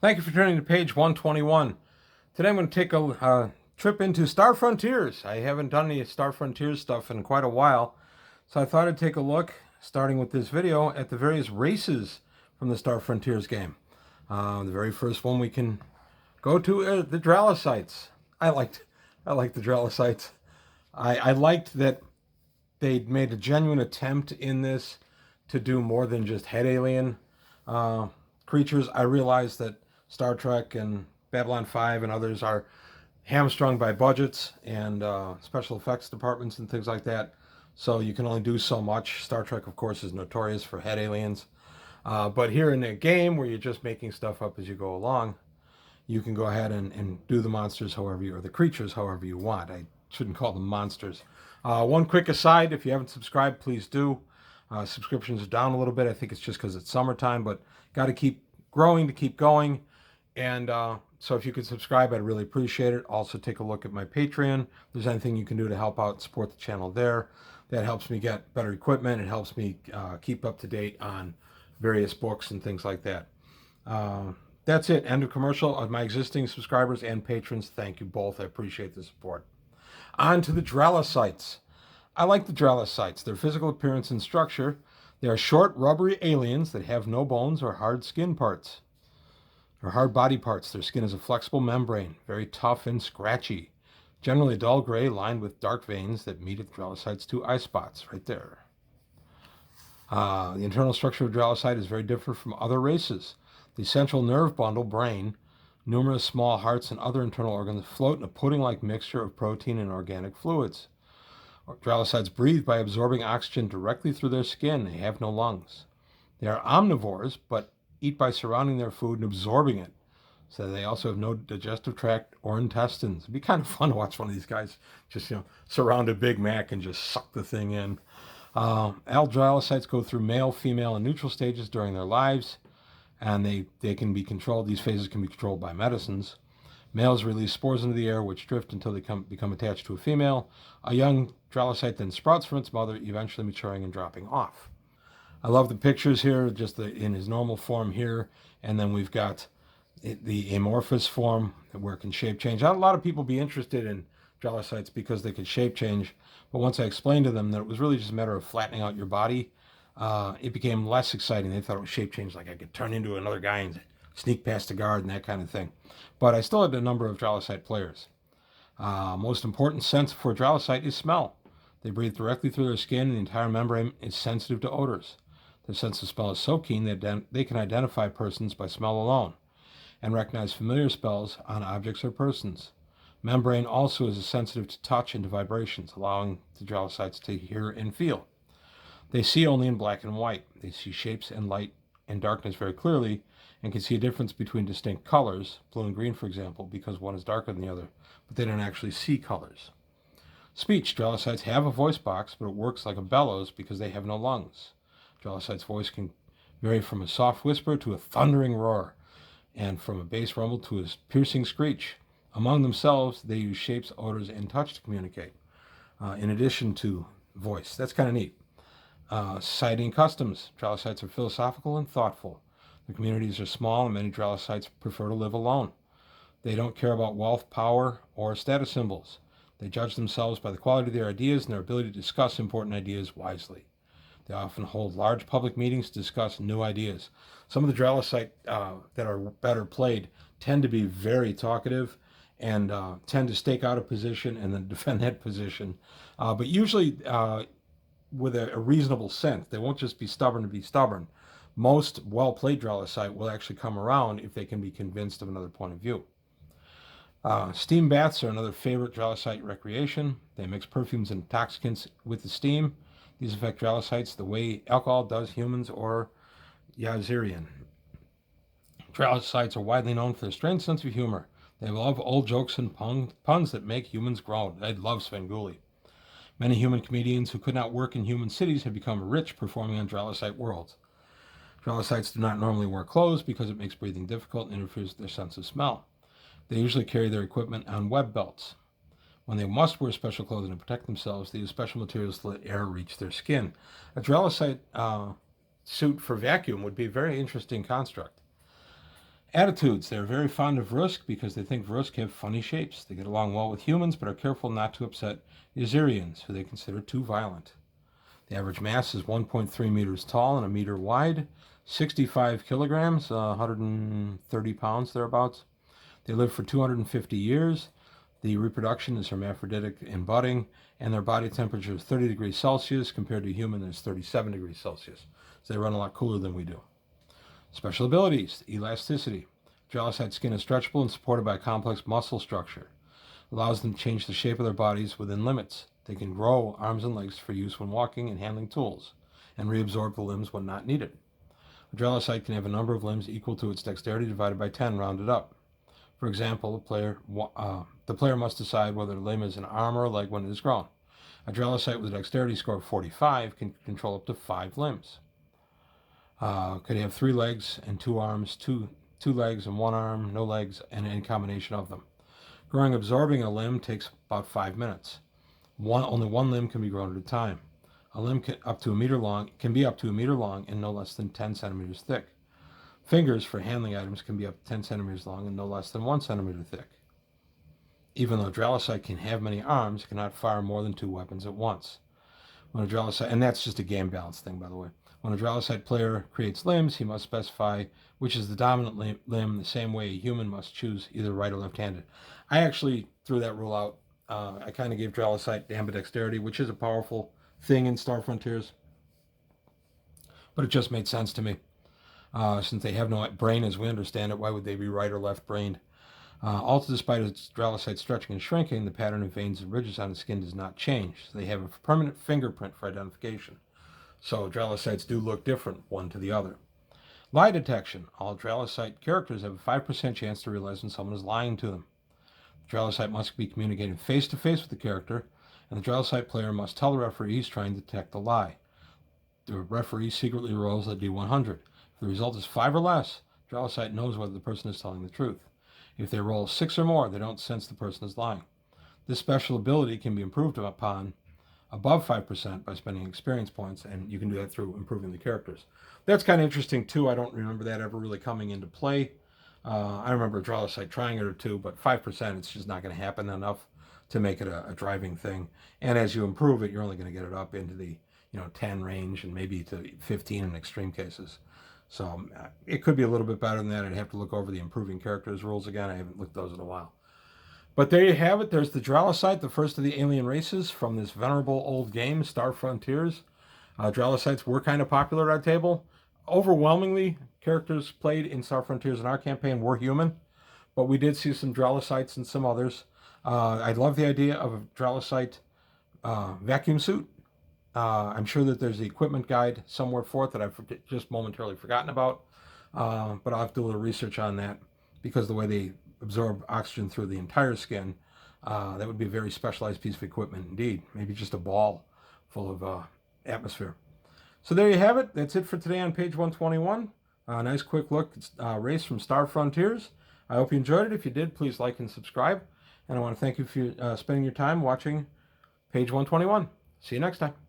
Thank you for turning to page 121. Today I'm going to take a trip into Star Frontiers. I haven't done any Star Frontiers stuff in quite a while, so I thought I'd take a look, starting with this video, at the various races from the Star Frontiers game. The very first one we can go to the Dralasites. I liked the Dralasites. I liked that they made a genuine attempt in this to do more than just head alien creatures. I realized that Star Trek and Babylon 5 and others are hamstrung by budgets and special effects departments and things like that. So you can only do so much. Star Trek, of course, is notorious for head aliens. But here in a game where you're just making stuff up as you go along, you can go ahead and do the monsters however you, or the creatures however you want. I shouldn't call them monsters. One quick aside, if you haven't subscribed, please do. Subscriptions are down a little bit. I think it's just because it's summertime, but got to keep growing to keep going. And so if you could subscribe, I'd really appreciate it. Also take a look at my Patreon. If there's anything you can do to help out and support the channel there, that helps me get better equipment. It helps me keep up to date on various books and things like that. That's it. End of commercial. Of my existing subscribers and patrons, thank you both. I appreciate the support. On to the Dralasites. I like the Dralasites. Their physical appearance and structure. They are short, rubbery aliens that have no bones or hard skin parts, or hard body parts. Their skin is a flexible membrane, very tough and scratchy. Generally dull gray, lined with dark veins that meet at the Dralasites' two eye spots, right there. The internal structure of Dralacite is very different from other races. The central nerve bundle, brain, numerous small hearts, and other internal organs float in a pudding-like mixture of protein and organic fluids. Dralasites breathe by absorbing oxygen directly through their skin. They have no lungs. They are omnivores, but eat by surrounding their food and absorbing it. So they also have no digestive tract or intestines. It'd be kind of fun to watch one of these guys just, surround a Big Mac and just suck the thing in. Dralasites go through male, female, and neutral stages during their lives, and they can be controlled. These phases can be controlled by medicines. Males release spores into the air, which drift until they become attached to a female. A young Dralasite then sprouts from its mother, eventually maturing and dropping off. I love the pictures here, just in his normal form here, and then we've got the amorphous form where it can shape change. Not a lot of people be interested in Dralasites because they could shape change, but once I explained to them that it was really just a matter of flattening out your body, it became less exciting. They thought it was shape change, like I could turn into another guy and sneak past the guard and that kind of thing. But I still had a number of Dralasite players. Most important sense for Dralasite is smell. They breathe directly through their skin, and the entire membrane is sensitive to odors. Their sense of smell is so keen that they can identify persons by smell alone and recognize familiar smells on objects or persons. Membrane also is sensitive to touch and to vibrations, allowing the Dralasites to hear and feel. They see only in black and white. They see shapes and light and darkness very clearly, and can see a difference between distinct colors, blue and green for example, because one is darker than the other, but they don't actually see colors. Speech. Dralasites have a voice box, but it works like a bellows because they have no lungs. Dralasite's voice can vary from a soft whisper to a thundering roar, and from a bass rumble to a piercing screech. Among themselves, they use shapes, odors, and touch to communicate, in addition to voice. That's kind of neat. Society and customs. Dralasites are philosophical and thoughtful. The communities are small, and many Dralasites prefer to live alone. They don't care about wealth, power, or status symbols. They judge themselves by the quality of their ideas and their ability to discuss important ideas wisely. They often hold large public meetings to discuss new ideas. Some of the Dralasite that are better played tend to be very talkative and tend to stake out a position and then defend that position. But usually with a reasonable sense. They won't just be stubborn to be stubborn. Most well-played Dralasite will actually come around if they can be convinced of another point of view. Steam baths are another favorite Dralasite recreation. They mix perfumes and intoxicants with the steam. These affect Dralasites the way alcohol does humans or Yazirian. Dralasites are widely known for their strange sense of humor. They love old jokes and puns that make humans groan. They love Svengoolie. Many human comedians who could not work in human cities have become rich performing on Dralasite worlds. Dralasites do not normally wear clothes because it makes breathing difficult and interferes with their sense of smell. They usually carry their equipment on web belts. When they must wear special clothing to protect themselves, they use special materials to let air reach their skin. A Dralasite suit for vacuum would be a very interesting construct. Attitudes. They're very fond of Rusk because they think Rusk have funny shapes. They get along well with humans, but are careful not to upset the Azerians, who they consider too violent. The average mass is 1.3 meters tall and a meter wide, 65 kilograms, 130 pounds thereabouts. They live for 250 years. The reproduction is hermaphroditic and budding, and their body temperature is 30 degrees Celsius compared to human is 37 degrees Celsius. So they run a lot cooler than we do. Special abilities, elasticity. Dralacite skin is stretchable and supported by a complex muscle structure. Allows them to change the shape of their bodies within limits. They can grow arms and legs for use when walking and handling tools, and reabsorb the limbs when not needed. A Dralasite can have a number of limbs equal to its dexterity divided by 10, rounded up. For example, the player must decide whether a limb is an arm or a leg when it is grown. A Dralacite with a dexterity score of 45 can control up to 5 limbs. Could have 3 legs and 2 arms, 2 legs and 1 arm, no legs, and any combination of them. Growing, absorbing a limb takes about 5 minutes. Only one limb can be grown at a time. A limb can be up to a meter long and no less than 10 centimeters thick. Fingers for handling items can be up to 10 centimeters long and no less than 1 centimeter thick. Even though Dralacite can have many arms, it cannot fire more than 2 weapons at once. When a Dralacite, and that's just a game balance thing, by the way. When a Dralacite player creates limbs, he must specify which is the dominant limb, the same way a human must choose either right or left-handed. I actually threw that rule out. I kind of gave Dralacite ambidexterity, which is a powerful thing in Star Frontiers, but it just made sense to me. Since they have no brain as we understand it, why would they be right or left-brained? Also, despite its Dralacite stretching and shrinking, the pattern of veins and ridges on the skin does not change. So they have a permanent fingerprint for identification. So Dralacites do look different one to the other. Lie detection. All Dralacite characters have a 5% chance to realize when someone is lying to them. The Dralacite must be communicating face-to-face with the character, and the Dralacite player must tell the referee he's trying to detect the lie. The referee secretly rolls a D100. If the result is 5 or less, Dralacite knows whether the person is telling the truth. If they roll 6 or more, they don't sense the person is lying. This special ability can be improved upon above 5% by spending experience points, and you can do that through improving the characters. That's kind of interesting too. I don't remember that ever really coming into play. I remember a Dralacite trying it or two, but 5%, it's just not going to happen enough to make it a driving thing. And as you improve it, you're only going to get it up into the 10 range and maybe to 15 in extreme cases. So it could be a little bit better than that. I'd have to look over the improving characters rules again. I haven't looked at those in a while. But there you have it. There's the Dralacite, the first of the alien races from this venerable old game, Star Frontiers. Dralacites were kind of popular at our table. Overwhelmingly, characters played in Star Frontiers in our campaign were human, but we did see some Dralacites and some others. I love the idea of a Dralacite vacuum suit. I'm sure that there's the equipment guide somewhere for it that I've just momentarily forgotten about, but I'll have to do a little research on that because the way they absorb oxygen through the entire skin, that would be a very specialized piece of equipment indeed. Maybe just a ball full of atmosphere. So there you have it. That's it for today on page 121. A nice quick look at race from Star Frontiers. I hope you enjoyed it. If you did, please like and subscribe. And I want to thank you for spending your time watching page 121. See you next time.